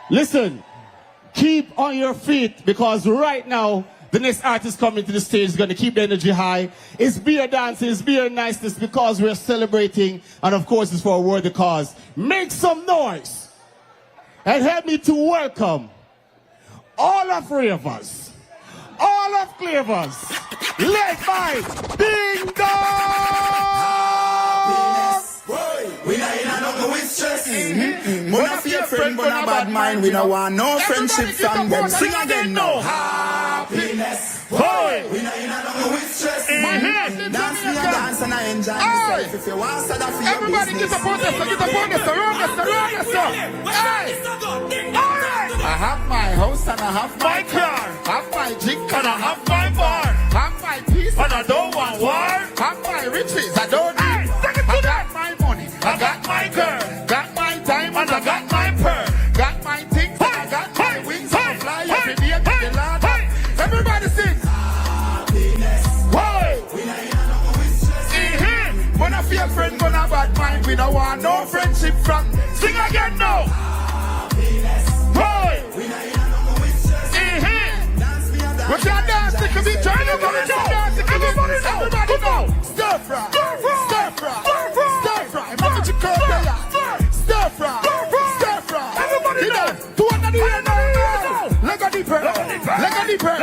Listen, keep on your feet because right now, the next artist coming to the stage is going to keep the energy high. It's beer dancing, it's beer niceness because we're celebrating, and of course it's for a worthy cause. Make some noise and help me to welcome all of Ravers, all of Clavers, led by Ding Dong! We not in a no with stress. We not fear friend, but a bad mind. We don't want no friendship from them. Sing again now. Happiness. Boy. We not in a no with stress. Dance me a dance and I enjoy myself. If you want to that for your everybody business. get up on this, around this. Hey. I have my house and I have my car. Have my drink and I have my bar. Have my peace and I don't want war. Have my riches, I don't need. I got my money, I got my girl. Got my time and I got my pearl. Got my things and I got my wings. I fly every day to the land. Everybody sing. Happiness. Why? We not in a no with stress. Gonna feel friend, gonna bad mind. We don't want no friendship from. Sing again now. Happiness. Why? We not in a no with stress. Dance me a dance. We can dance, it could be turn. Everybody dance, it could be everybody know. Stir fry. Stir fry. Stir fry. Magic curl player. Stir fry. Stir fry. Everybody know. To another year now. Leg of the pearl. Leg of the pearl. Leg of the pearl.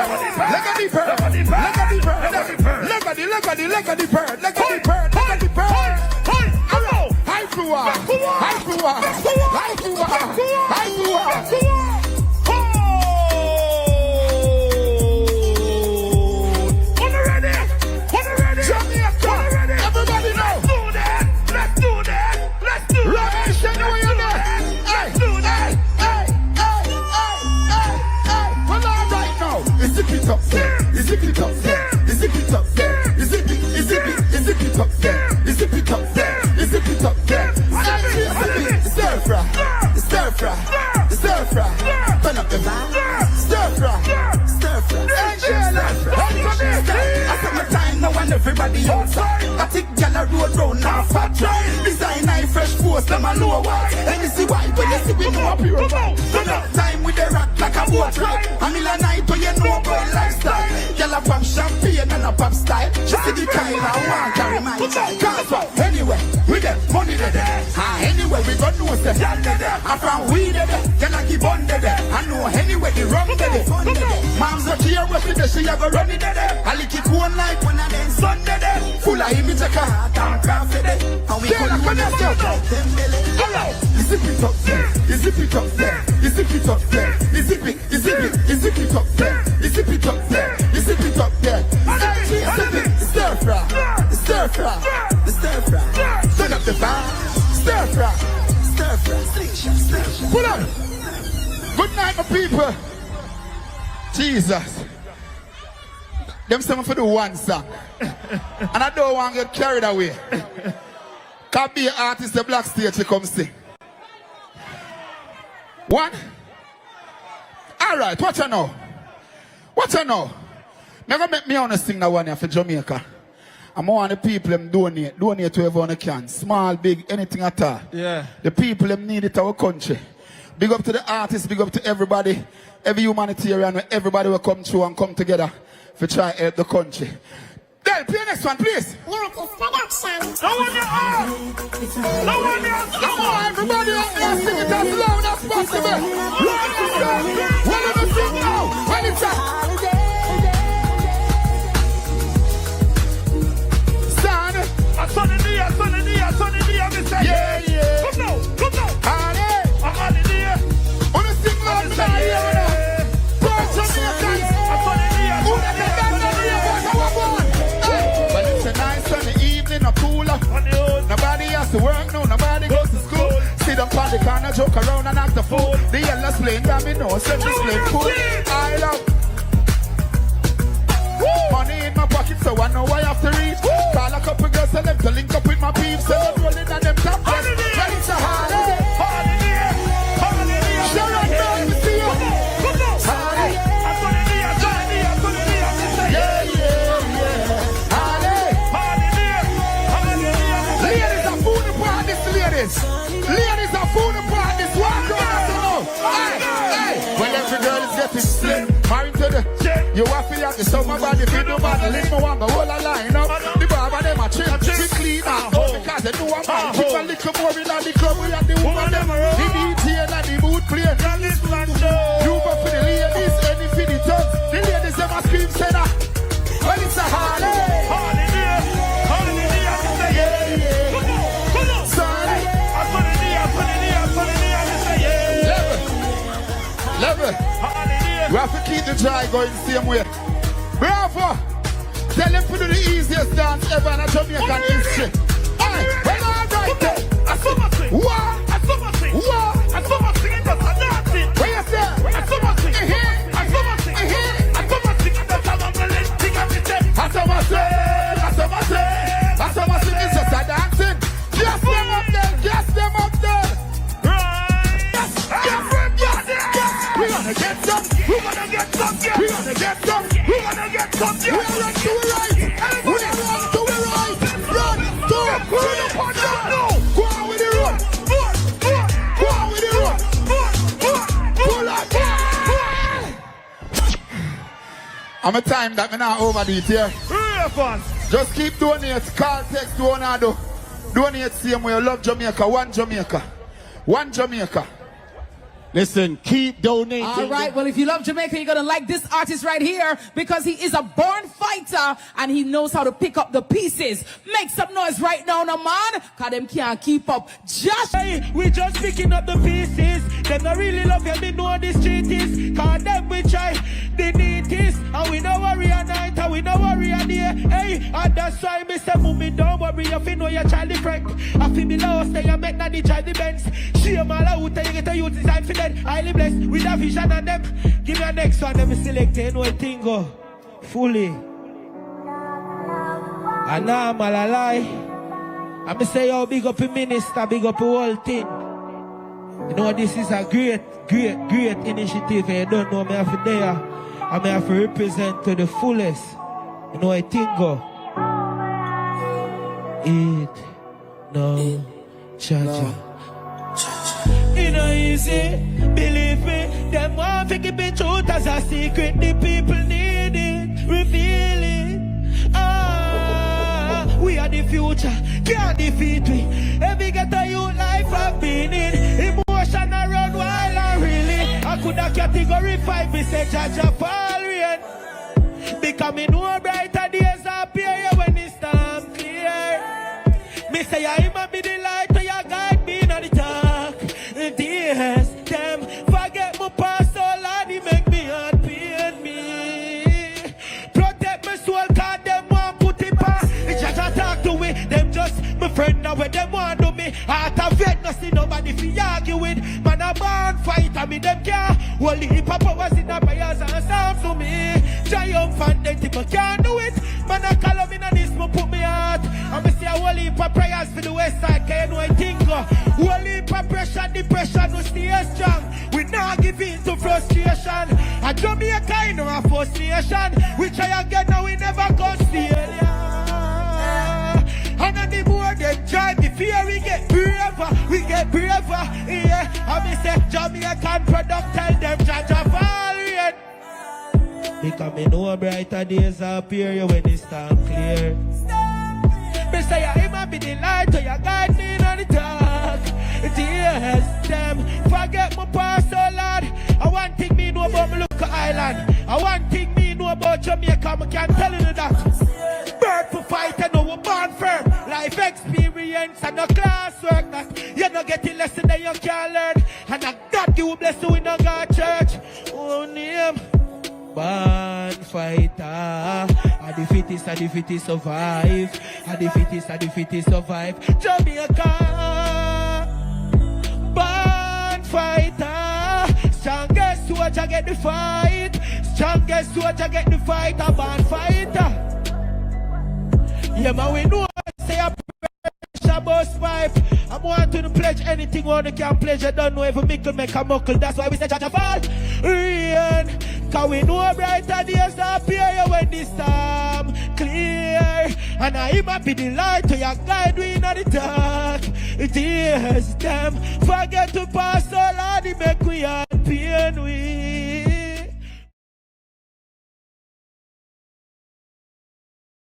Leg of the pearl. Leg of the pearl. Leg of the pearl. Leg of the pearl. High floor. High floor. High floor. High floor. Jamaica. Everybody know. Let's do that. Let's do that. Let's do that. Well, all right now. Is it it up there? Is it it up there? Is it it up there? Is it it up there? Is it it up there? Is it it up there? Stir fry. Stir fry. Stir fry. Turn up the vibe. Stir fry. Stir fry. I take my time now and everybody outside. I take Jala road round now fat try. Design I fresh force them a low white. And you see why when you see we know a pure bow. Turn up time with the rock like a boat ride. A million night when you know about lifestyle. Jala pop champagne and a pop style. She see the kind I want carry my child. Cause what? Anyway, we get money there. Anyway, we got no say. I'm from we there. Jala keep on there. I know anyway the rum there. Mom's not here with me, she have a run in there. I lick it one night when I then Sunday there. Full of image a car, damn craft there. And we couldn't put us out of them belly. Is it it up there? Is it it up there? Is it it up there? Is it it? Is it it? Is it it up there? Is it it up there? Is it it up there? Stir fry. Stir fry. Stir fry. Turn up the vibe. Stir fry. Stir fry. Pull up. Good night, my people. Jesus. Them say me for the one song. And I don't want to get carried away. Can be an artist, the black stage to come sing. One. Alright, what you know? What you know? Never make me honest sing that one here for Jamaica. I'm on the people them donate to everyone they can. Small, big, anything at all. Yeah. The people them need it our country. Big up to the artists, big up to everybody, every humanitarian, everybody will come through and come together to try to help the country. Del, play next one, please. Notice production. No one else. No one else. Come on, everybody out there, sing it as loud as possible. What do you sing now? When it's up. Son. I saw the knee, yeah, yeah. Come now. Hallelujah. Wanna sing loud tonight, yeah. Burn Jamaicans. Well, it's a nice sunny evening, a cooler. Nobody has to work, no, nobody goes to school. Sit up on the corner, joke around and act the fool. The yellow's playing domino, Central's playing pool. I love money in my pocket, so I know I have to reach. Call a couple girls and them to link up with my peeps. So I'm rolling on them top. Well, it's a holiday. Ladies are food apart this walk on us. get it split. Married to the check. You have to have the summer body. If you do bad, live my one, the whole line up. The barber, them a chip. We clean up. Because they do a man. Keep a little more in the club. We have the woman, them. The DJ and the boot play. You go for the ladies, any for the thugs. The ladies, them a scream, say that. Well, it's a holiday. Holiday. Holiday, I say, yeah, yeah. Come on. Sorry. I'm for the day, I say, yeah. Level. We have to keep the dry going the same way. Bravo! Tell them to do the easiest dance ever in a Jamaican history. Alright, well, all right then. I saw my thing. What? I saw my thing. What? I saw my thing in the dancing. Where you say? I saw my thing. I saw my thing. I saw my thing in the dancing. I saw my thing. I saw my thing. I saw my thing is just a dancing. Gas them up there. Gas them up there. Right. Gas them. We gonna get some. We gonna get some. We gonna get some. We gonna get some. We run to it right. We run to it right. Run to the punch. Go on with the run. Go on with the run. Pull up. I'm a time that me not overdo it here. Just keep donate. Call, text, do. Donate same way. Love Jamaica. One Jamaica. One Jamaica. Listen, keep donating. All right, well, if you love Jamaica, you're going to like this artist right here because he is a born fighter and he knows how to pick up the pieces. Make some noise right now, no man, because them can't keep up. Jashii. Hey, we just picking up the pieces. Them not really love you, they know the street is. Cause them we try the neatest. And we no worry at night, and we no worry at day. Hey, and that's why me say, move me, don't worry, if you know your child different. I feel me low, stay you make not the child the Benz. Shame all out, you get a youth design for them. Highly blessed with a vision and them. Give me a next one, them select no thing go fully. And now I'm all a lie. I'm say, yo, big up a minister, big up a whole thing. You know, this is a great initiative. You don't know me have to there. I may have to represent to the fullest. You know, I think go. It no cha-cha. It no easy, believe me. Them want to keep it truth as a secret. The people need it, reveal it. We are the future, can't defeat we. Every ghetto youth life I've been in. Emotion around while I really. I could have category 5, me say Jaja fall rain. Becoming more brighter days appear when it's time clear. Me say I might be the light to your guide me in the dark. Yes, them forget my past, so Lord, he make me happy and me. Protect my soul, cause them want put it past. Jaja talk to me, them just my friend now when them want to me. Out of it, no see nobody fi argue with. Man a born fighter, me them care. Only hip-hop was in the prayers and psalms to me. Triumphant, them people can't do it. Man a call me in this, me put me out. And me say a whole heap of prayers for the west side, cause you know I think whole heap of pressure, depression, we stay strong. We not give in to frustration. And Jamaica, you know a first nation. We try again, now we never go steal. And the more they try, the fear we get braver, yeah. And me say Jamaican product, tell them Jaja fall rain. Because me know brighter days appear when it's time clear. Me say I might be the light to your guide me in the dark. Yes, them forget my past, so Lord. I want thing me know about me look island. I want thing me know about Jamaica, I can't tell you that. Bird for fight, I know we're born firm. Life experience and no classwork. That you don't get the lesson that you can't learn. And I God you bless you in a God church. Oh, name. Born fighter. And the fittest survive. And the fittest survive. Jamaica. Born fighter. Strongest soldier get the fight. Strongest soldier get the fight. A born fighter. Yeah, man, we know say a pressure bus pipe. I'm wanting to pledge anything one can pledge. I don't know if a mickle make a muckle. That's why we say Jaja fall rain. Cause we know brighter days appear when this time clear. And I might be the light to your guide we in the dark. It is them forget to pass all of the make we appear.